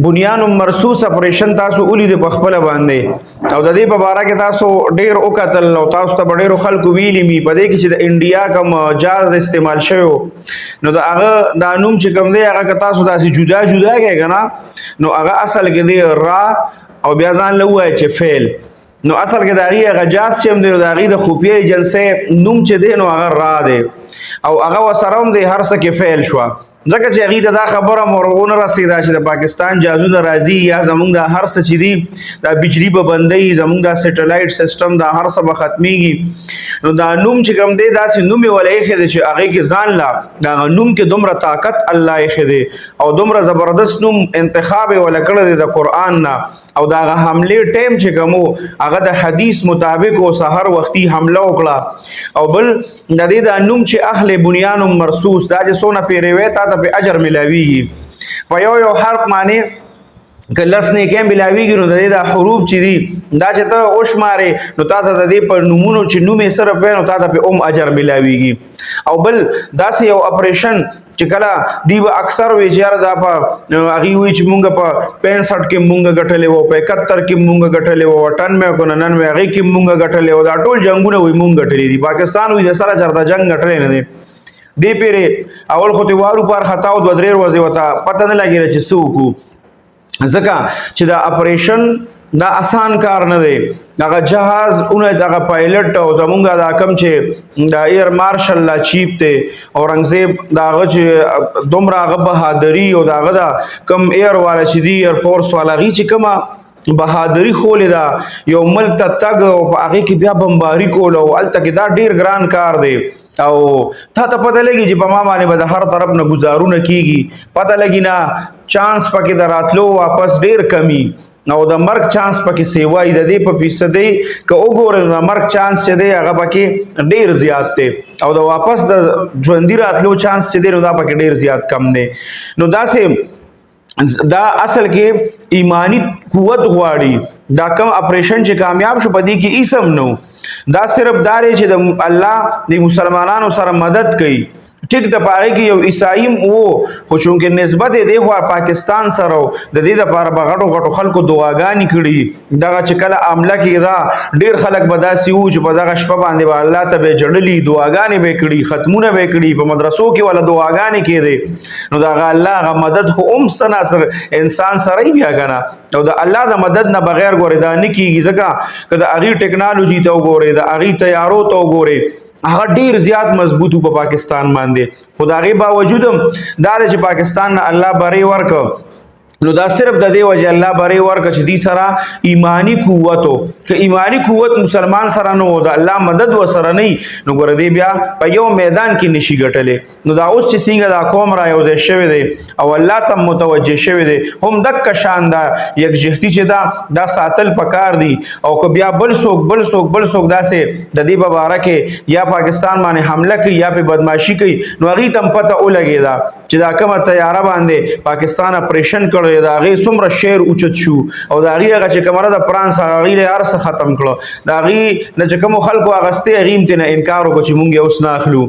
بنیان مرصوص اپریشن تاسو ولید په خپل باندې او د دې په اړه کې تاسو ډیر وکتل او تاسو ته ډیر خلکو ویلی می په دې کې چې د انډیا کوم جاز استعمال شوی نو دا هغه د نوم چې کوم دی هغه تاسو داسې جدا جدا کې کنه نو هغه اصل کې دی را او بیا ځان لوي چې فعل نو اصل کې دا هغه جاز چې موږ د هغه د خفیه جلسه نوم چې دی نو هغه را دی او هغه وسره هم دی هر څه کې فعل شو ځکه چې هغه دا خبره مرغونه رسیدا چې د پاکستان جازونه راځي یا زمونږ د هر څه چې دي د بجلی په بندي زمونږ د سټلایټ سیستم د هر څه به ختميږي نو دا نوم چې کوم دی داسې نوم ولې خېده چې هغه کې ځان لا دا نوم کې دومره طاقت الله یې خېده او دومره زبردست نوم انتخاب ولا کړی د قران نه او دا حمله ټیم چې کوم هغه د حدیث مطابق او سحر وختي حمله وکړه او بل د دې د نوم چې اهل بنیان مرصوص دا چې سونه پیروي تا په اجر ملاویږي په یو حرف معنی کلس نه کې ملاویږي نو د دې حروف چې دي دا چې ته اوش ماره نو تا ته د دې پر نمونو چې نومې سره په نو تا ته په اجر ملاویږي او بل داسې یو اپریشن چې کله دی اکثر وی چې دا په هغه وی چې مونږ په 65 کې مونږ غټلې وو په 71 کې مونږ غټلې وو 98 کو 99 هغه کې مونږ غټلې وو دا ټول جنگونه وی مونږ غټلې دي پاکستان وی د سره چرته جنگ غټلې نه دي دی پیره اول خو تیوارو پر خطاو دو دریر وځي وتا پته نه لګی چې سوکو ځکه چې دا اپریشن دا آسان کار نه دی هغه جهاز اونې دغه پایلټ او زمونږه دا کم چې دا ایر مارشل لا چیف ته اورنګزیب داغه چې دومره هغه بهادری او داغه دا کم ایر والا چې دی ایر فورس والا غي چې کما بهادری خولې دا یو ملک ته تګ او هغه کې بیا بمباری کول او الته کې دا ډیر ګران کار دی او تا ته پته لګي چې په ما باندې به د هر طرف نه گزارونه کیږي پته لګي نه چانس پکې دراتلو واپس ډیر کمی نو د مرګ چانس پکې سیوای د دې په فیصدي که وګورئ د مرګ چانس چې دی هغه پکې ډیر زیات دی او د واپس د ژوندۍ راتلو چانس چې دی نو دا پکې ډیر زیات کم دی نو دا اصل کې ایمانی قوت غواړي دا کم اپریشن چې کامیاب شو پدې کې ایسم نو دا صرف داري چې د الله د مسلمانانو سره مدد کوي ټیک د پاره کې یو عیسایم وو خو چونکه نسبت دی خو پاکستان سره د دې لپاره بغټو غټو خلکو دعاګانې کړي دغه چې کله عمله کې دا ډیر خلک بداسي وو چې په دغه شپه باندې الله ته به جړلې دعاګانې به کړي ختمونه به کړي په مدرسو کې ولا دعاګانې کېده نو دا الله غ مدد خو سره انسان سره بیا کنه او د الله د مدد نه بغیر ګورې دا نه کیږي ځکه کله اغي ټیکنالوژي ته وګورې دا اغي تیارو ته وګورې هغه ډیر زیات مضبوطو په پاکستان باندې خدای باوجود دا چې پاکستان نه الله بری ورک نو دا صرف د دې وجه الله بری ورک چې دې سره ایمانی قوتو که ایمانی قوت مسلمان سره نو د الله مدد وسره نه نو ګور دې بیا په یو میدان کې نشي ګټلې نو دا اوس چې څنګه دا قوم را یو ځای شوی دی او الله تم متوجه شوی دی هم دک شان دا یکجهتی چې دا ساتل پکار دی او که بیا بل څوک داسې د دې مبارکه یا پاکستان باندې حمله کوي یا په بدمعشي کوي نو هغه تم پته ولګي دا چې دا کومه تیاره باندې پاکستان اپریشن کړ دا غي څومره شعر اوچت شو او دا غي هغه چې کومه د فرانس هغه له ارس ختم کړو دا غي نه چې کوم خلکو اغسته غیم ته انکار وکړي چې مونږ اوس نه اخلو